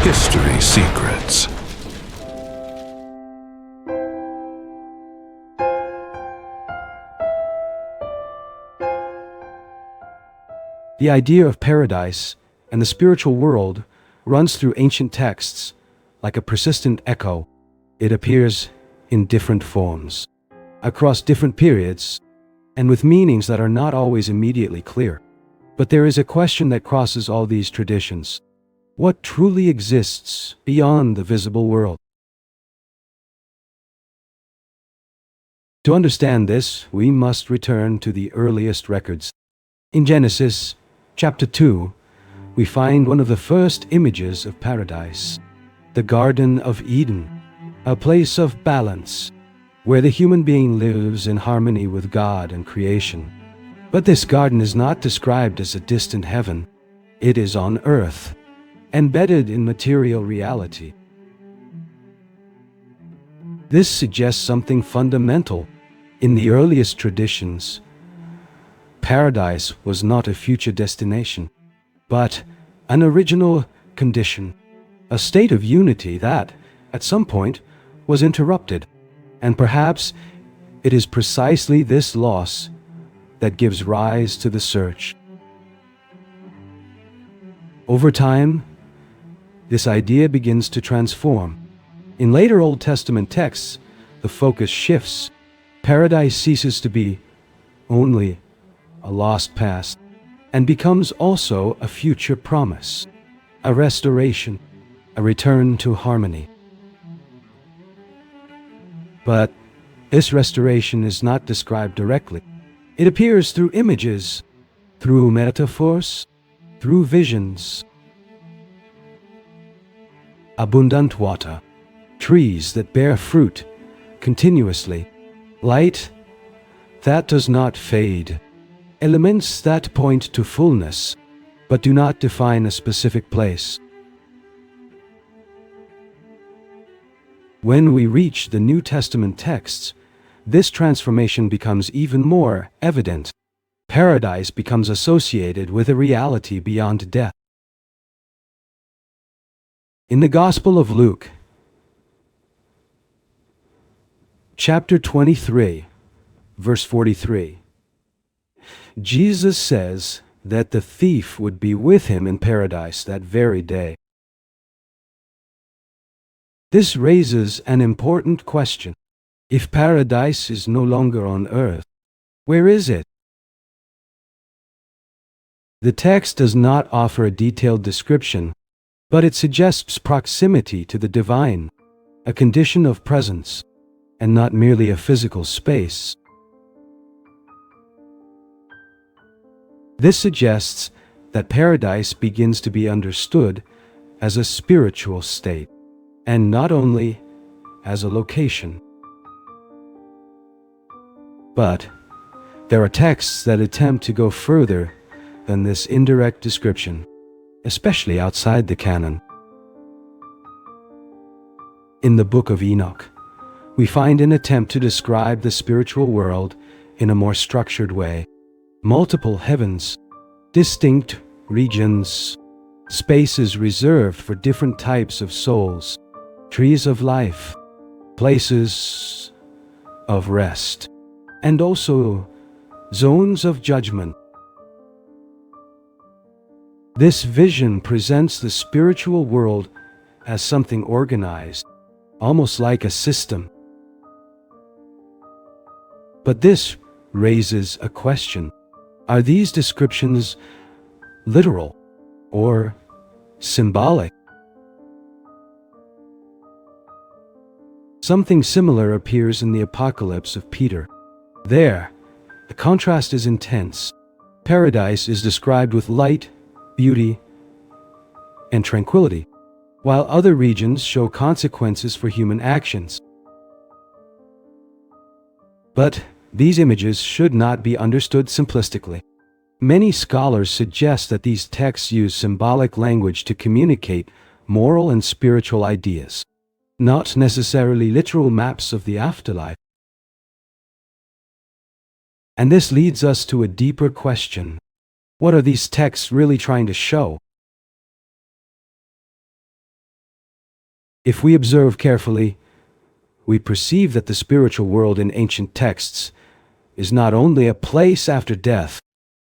History Secrets. The idea of paradise and the spiritual world runs through ancient texts like a persistent echo. It appears in different forms, across different periods, and with meanings that are not always immediately clear. But there is a question that crosses all these traditions. What truly exists beyond the visible world? To understand this, we must return to the earliest records. In Genesis chapter 2, we find one of the first images of paradise, the Garden of Eden, a place of balance, where the human being lives in harmony with God and creation. But this garden is not described as a distant heaven. It is on earth, embedded in material reality. This suggests something fundamental. In the earliest traditions, paradise was not a future destination, but an original condition, a state of unity that, at some point, was interrupted. And perhaps it is precisely this loss that gives rise to the search. Over time, this idea begins to transform. In later Old Testament texts, the focus shifts. Paradise ceases to be only a lost past and becomes also a future promise, a restoration, a return to harmony. But this restoration is not described directly. It appears through images, through metaphors, through visions. Abundant water, trees that bear fruit continuously, light that does not fade, elements that point to fullness, but do not define a specific place. When we reach the New Testament texts, this transformation becomes even more evident. Paradise becomes associated with a reality beyond death. In the Gospel of Luke, chapter 23, verse 43, Jesus says that the thief would be with him in paradise that very day. This raises an important question. If paradise is no longer on earth, where is it? The text does not offer a detailed description, but it suggests proximity to the divine, a condition of presence, and not merely a physical space. This suggests that paradise begins to be understood as a spiritual state, and not only as a location. But there are texts that attempt to go further than this indirect description, especially outside the canon. In the Book of Enoch, we find an attempt to describe the spiritual world in a more structured way. Multiple heavens, distinct regions, spaces reserved for different types of souls, trees of life, places of rest, and also zones of judgment. This vision presents the spiritual world as something organized, almost like a system. But this raises a question. Are these descriptions literal or symbolic? Something similar appears in the Apocalypse of Peter. There, the contrast is intense. Paradise is described with light, beauty, and tranquility, while other regions show consequences for human actions. But these images should not be understood simplistically. Many scholars suggest that these texts use symbolic language to communicate moral and spiritual ideas, not necessarily literal maps of the afterlife. And this leads us to a deeper question. What are these texts really trying to show? If we observe carefully, we perceive that the spiritual world in ancient texts is not only a place after death,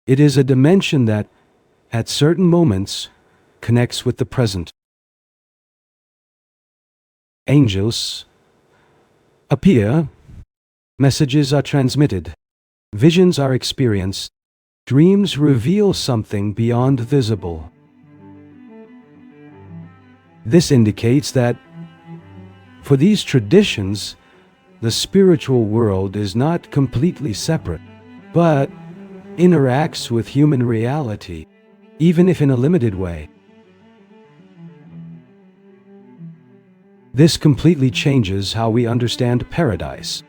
it is a dimension that, at certain moments, connects with the present. Angels appear, messages are transmitted, visions are experienced, dreams reveal something beyond visible. This indicates that, for these traditions, the spiritual world is not completely separate, but interacts with human reality, even if in a limited way. This completely changes how we understand paradise.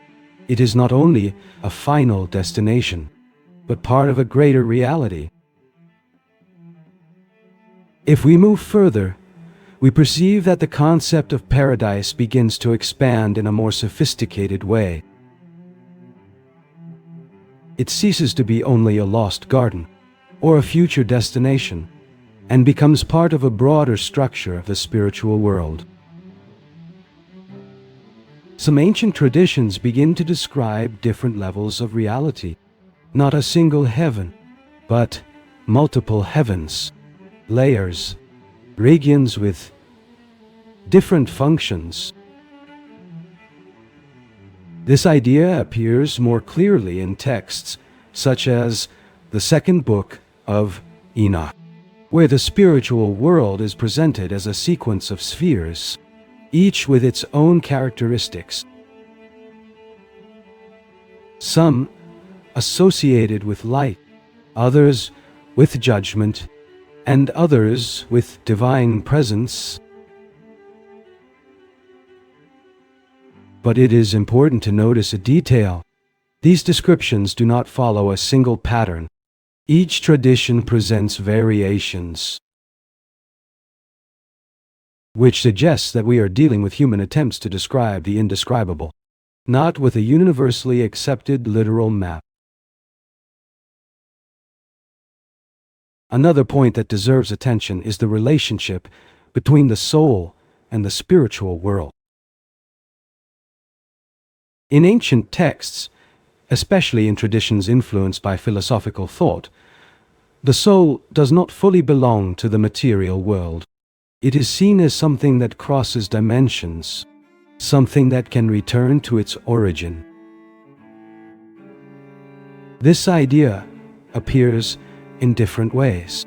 It is not only a final destination, but part of a greater reality. If we move further, we perceive that the concept of paradise begins to expand in a more sophisticated way. It ceases to be only a lost garden or a future destination, and becomes part of a broader structure of the spiritual world. Some ancient traditions begin to describe different levels of reality, not a single heaven, but multiple heavens, layers, regions with different functions. This idea appears more clearly in texts such as the second book of Enoch, where the spiritual world is presented as a sequence of spheres, each with its own characteristics. Some associated with light, others with judgment, and others with divine presence. But it is important to notice a detail. These descriptions do not follow a single pattern. Each tradition presents variations, which suggests that we are dealing with human attempts to describe the indescribable, not with a universally accepted literal map. Another point that deserves attention is the relationship between the soul and the spiritual world. In ancient texts, especially in traditions influenced by philosophical thought, the soul does not fully belong to the material world. It is seen as something that crosses dimensions, something that can return to its origin. This idea appears in different ways,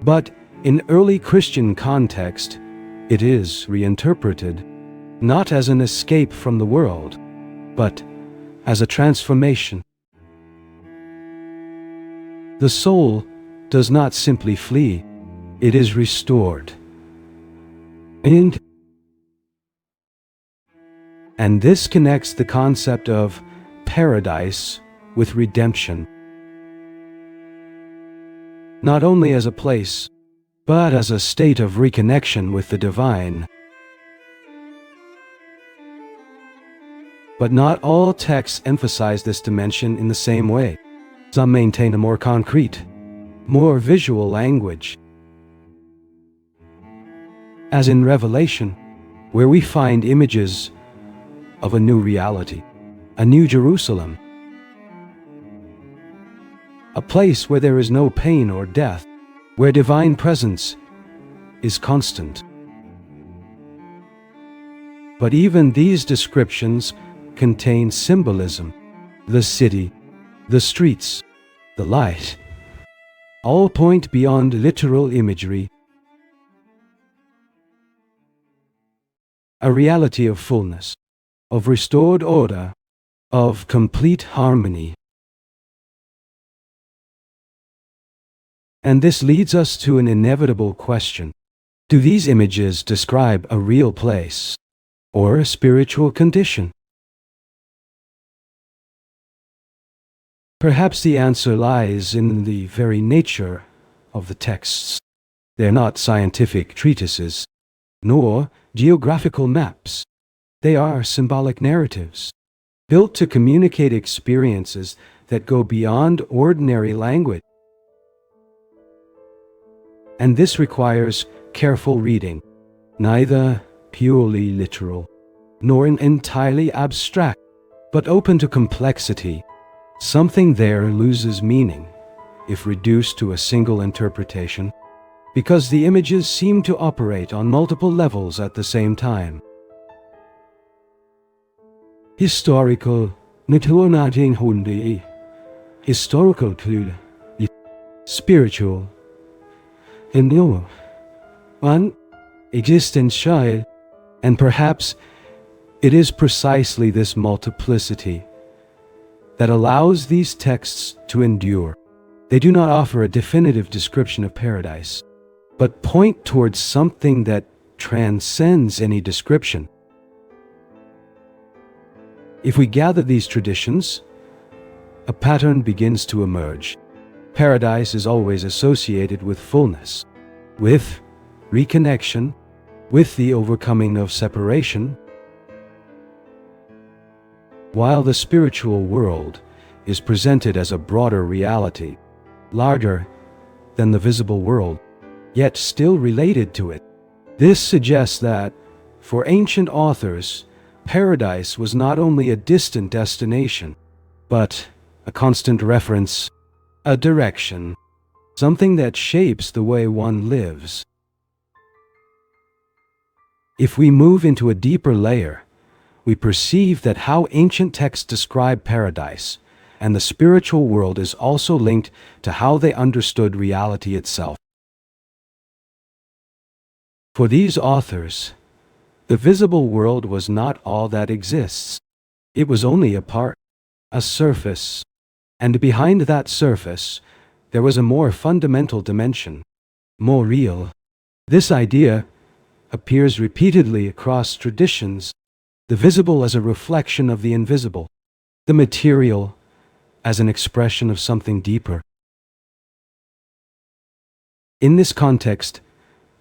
but in early Christian context, it is reinterpreted not as an escape from the world, but as a transformation. The soul does not simply flee, it is restored. And this connects the concept of paradise with redemption, not only as a place, but as a state of reconnection with the divine. But not all texts emphasize this dimension in the same way. Some maintain a more concrete, more visual language. As in Revelation, where we find images of a new reality, a new Jerusalem, a place where there is no pain or death, where divine presence is constant. But even these descriptions contain symbolism. The city, the streets, the light, all point beyond literal imagery. A reality of fullness, of restored order, of complete harmony. And this leads us to an inevitable question. Do these images describe a real place or a spiritual condition? Perhaps the answer lies in the very nature of the texts. They're not scientific treatises, nor geographical maps. They are symbolic narratives, built to communicate experiences that go beyond ordinary language. And this requires careful reading, neither purely literal, nor entirely abstract, but open to complexity. Something there loses meaning if reduced to a single interpretation, because the images seem to operate on multiple levels at the same time. Historical natunating hundi, historical to spiritual, and no one existential, and perhaps it is precisely this multiplicity that allows these texts to endure. They do not offer a definitive description of paradise, but point towards something that transcends any description. If we gather these traditions, a pattern begins to emerge. Paradise is always associated with fullness, with reconnection, with the overcoming of separation, while the spiritual world is presented as a broader reality, larger than the visible world, yet still related to it. This suggests that, for ancient authors, paradise was not only a distant destination, but a constant reference, a direction, something that shapes the way one lives. If we move into a deeper layer, we perceive that how ancient texts describe paradise and the spiritual world is also linked to how they understood reality itself. For these authors, the visible world was not all that exists. It was only a part, a surface, and behind that surface, there was a more fundamental dimension, more real. This idea appears repeatedly across traditions, the visible as a reflection of the invisible, the material as an expression of something deeper. In this context,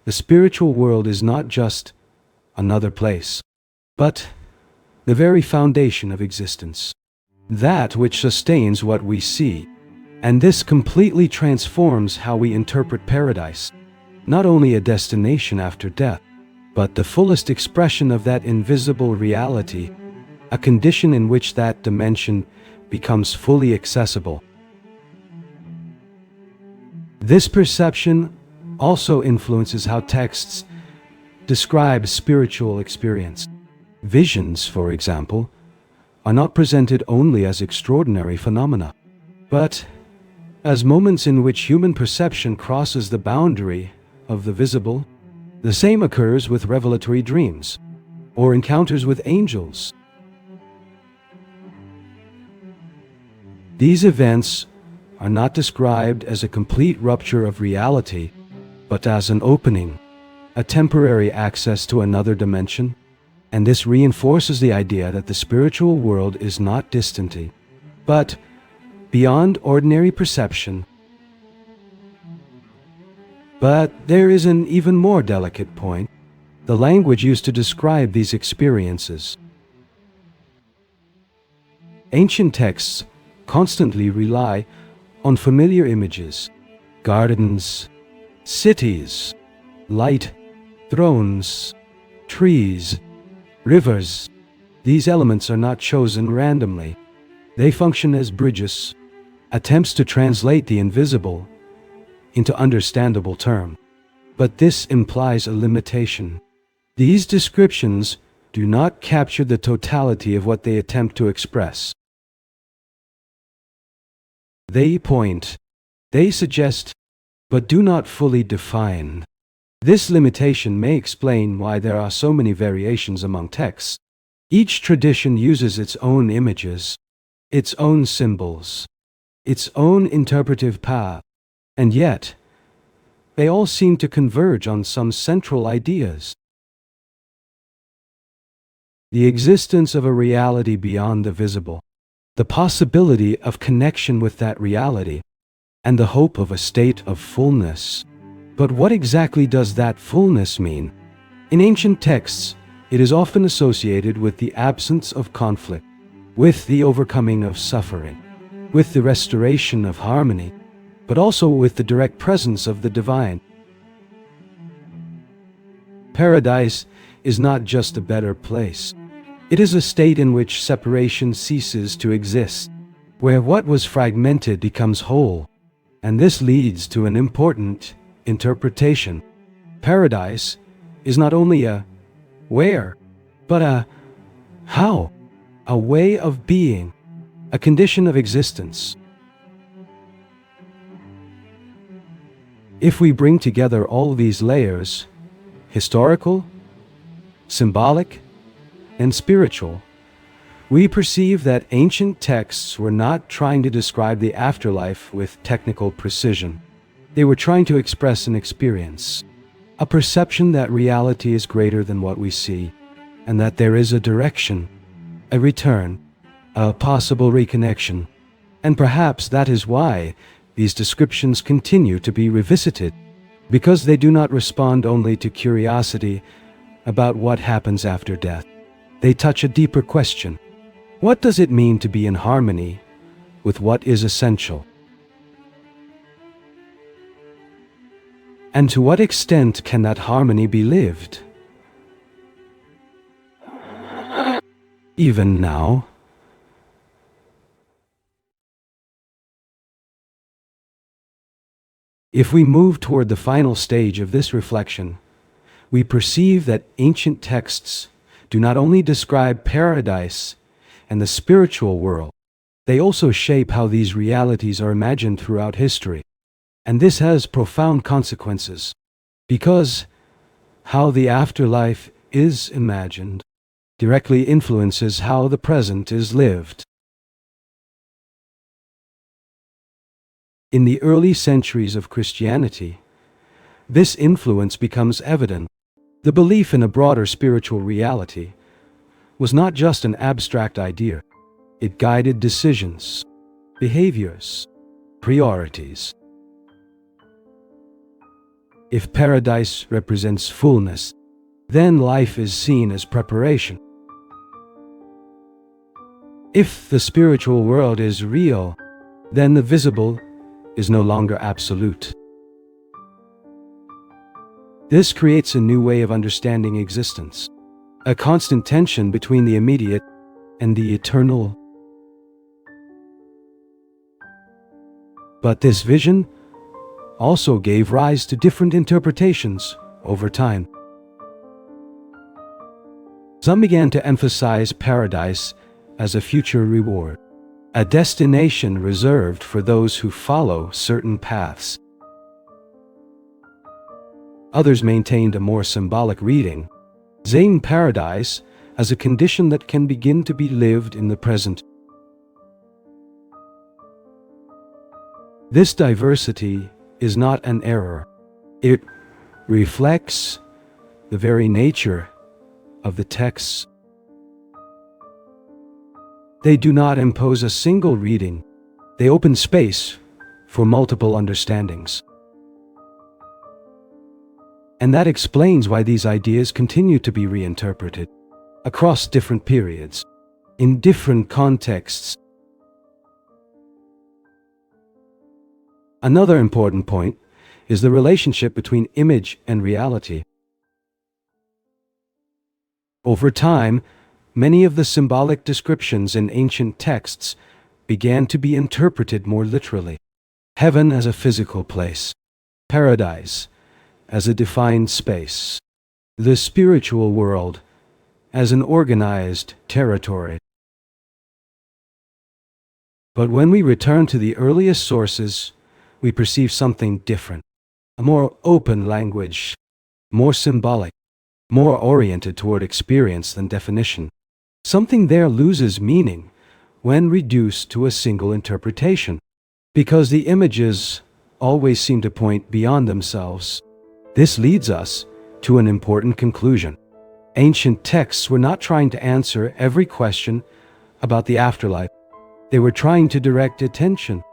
the spiritual world is not just another place, but the very foundation of existence, that which sustains what we see, and this completely transforms how we interpret paradise, not only a destination after death, but the fullest expression of that invisible reality, a condition in which that dimension becomes fully accessible. This perception also influences how texts describe spiritual experience. Visions, for example, are not presented only as extraordinary phenomena, but as moments in which human perception crosses the boundary of the visible. The same occurs with revelatory dreams or encounters with angels. These events are not described as a complete rupture of reality, but as an opening, a temporary access to another dimension, and this reinforces the idea that the spiritual world is not distant, but beyond ordinary perception. But there is an even more delicate point: the language used to describe these experiences. Ancient texts constantly rely on familiar images: gardens, cities, light, thrones, trees, rivers. These elements are not chosen randomly. They function as bridges, attempts to translate the invisible into understandable terms. But this implies a limitation. These descriptions do not capture the totality of what they attempt to express. They point, they suggest, but do not fully define. This limitation may explain why there are so many variations among texts. Each tradition uses its own images, its own symbols, its own interpretive path, and yet they all seem to converge on some central ideas. The existence of a reality beyond the visible, the possibility of connection with that reality, and the hope of a state of fullness. But what exactly does that fullness mean? In ancient texts, it is often associated with the absence of conflict, with the overcoming of suffering, with the restoration of harmony, but also with the direct presence of the divine. Paradise is not just a better place. It is a state in which separation ceases to exist, where what was fragmented becomes whole. And this leads to an important interpretation. Paradise is not only a where, but a how, a way of being, a condition of existence. If we bring together all these layers, historical, symbolic, and spiritual, we perceive that ancient texts were not trying to describe the afterlife with technical precision. They were trying to express an experience, a perception that reality is greater than what we see, and that there is a direction, a return, a possible reconnection. And perhaps that is why these descriptions continue to be revisited, because they do not respond only to curiosity about what happens after death. They touch a deeper question. What does it mean to be in harmony with what is essential? And to what extent can that harmony be lived? Even now? If we move toward the final stage of this reflection, we perceive that ancient texts do not only describe paradise and the spiritual world, they also shape how these realities are imagined throughout history. And this has profound consequences, because how the afterlife is imagined directly influences how the present is lived. In the early centuries of Christianity, this influence becomes evident. The belief in a broader spiritual reality was not just an abstract idea. It guided decisions, behaviors, priorities. If paradise represents fullness, then life is seen as preparation. If the spiritual world is real, then the visible is no longer absolute. This creates a new way of understanding existence, a constant tension between the immediate and the eternal. But this vision also gave rise to different interpretations over time. Some began to emphasize paradise as a future reward, a destination reserved for those who follow certain paths. Others maintained a more symbolic reading, seeing paradise as a condition that can begin to be lived in the present. This diversity is not an error. It reflects the very nature of the texts. They do not impose a single reading. They open space for multiple understandings. And that explains why these ideas continue to be reinterpreted across different periods, in different contexts. Another important point is the relationship between image and reality. Over time, many of the symbolic descriptions in ancient texts began to be interpreted more literally. Heaven as a physical place, paradise as a defined space, the spiritual world as an organized territory. But when we return to the earliest sources, we perceive something different, a more open language, more symbolic, more oriented toward experience than definition. Something there loses meaning when reduced to a single interpretation, because the images always seem to point beyond themselves. This leads us to an important conclusion. Ancient texts were not trying to answer every question about the afterlife. They were trying to direct attention,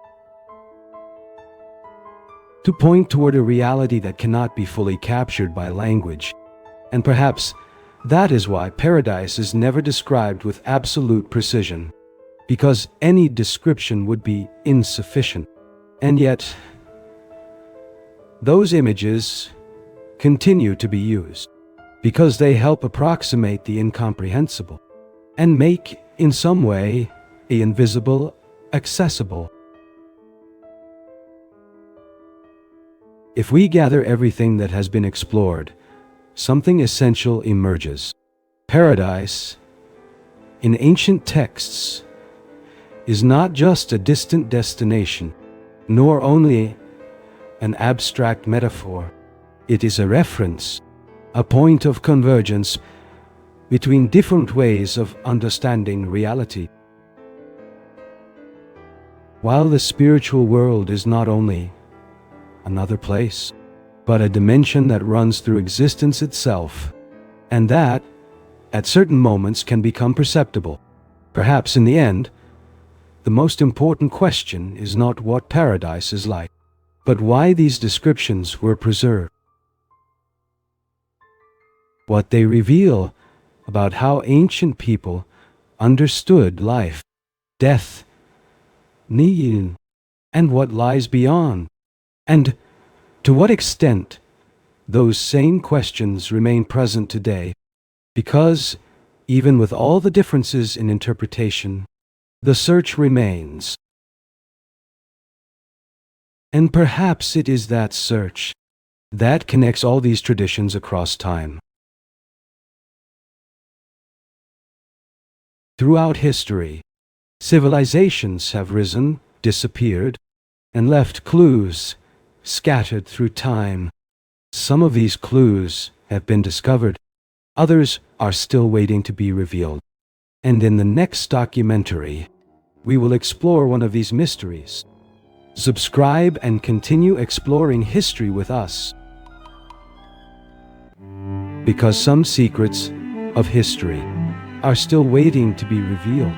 to point toward a reality that cannot be fully captured by language. And perhaps that is why paradise is never described with absolute precision, because any description would be insufficient. And yet, those images continue to be used. because they help approximate the incomprehensible and make, in some way, the invisible accessible. If we gather everything that has been explored, something essential emerges. Paradise, in ancient texts, is not just a distant destination, nor only an abstract metaphor. It is a reference, a point of convergence between different ways of understanding reality. While the spiritual world is not only another place, but a dimension that runs through existence itself, and that, at certain moments, can become perceptible. Perhaps in the end, the most important question is not what paradise is like, but why these descriptions were preserved. What they reveal about how ancient people understood life, death, need, and what lies beyond, and to what extent those same questions remain present today, because, even with all the differences in interpretation, the search remains. And perhaps it is that search that connects all these traditions across time. Throughout history, civilizations have risen, disappeared, and left clues scattered through time. Some of these clues have been discovered, others are still waiting to be revealed. And in the next documentary, we will explore one of these mysteries. Subscribe and continue exploring history with us, because some secrets of history are still waiting to be revealed.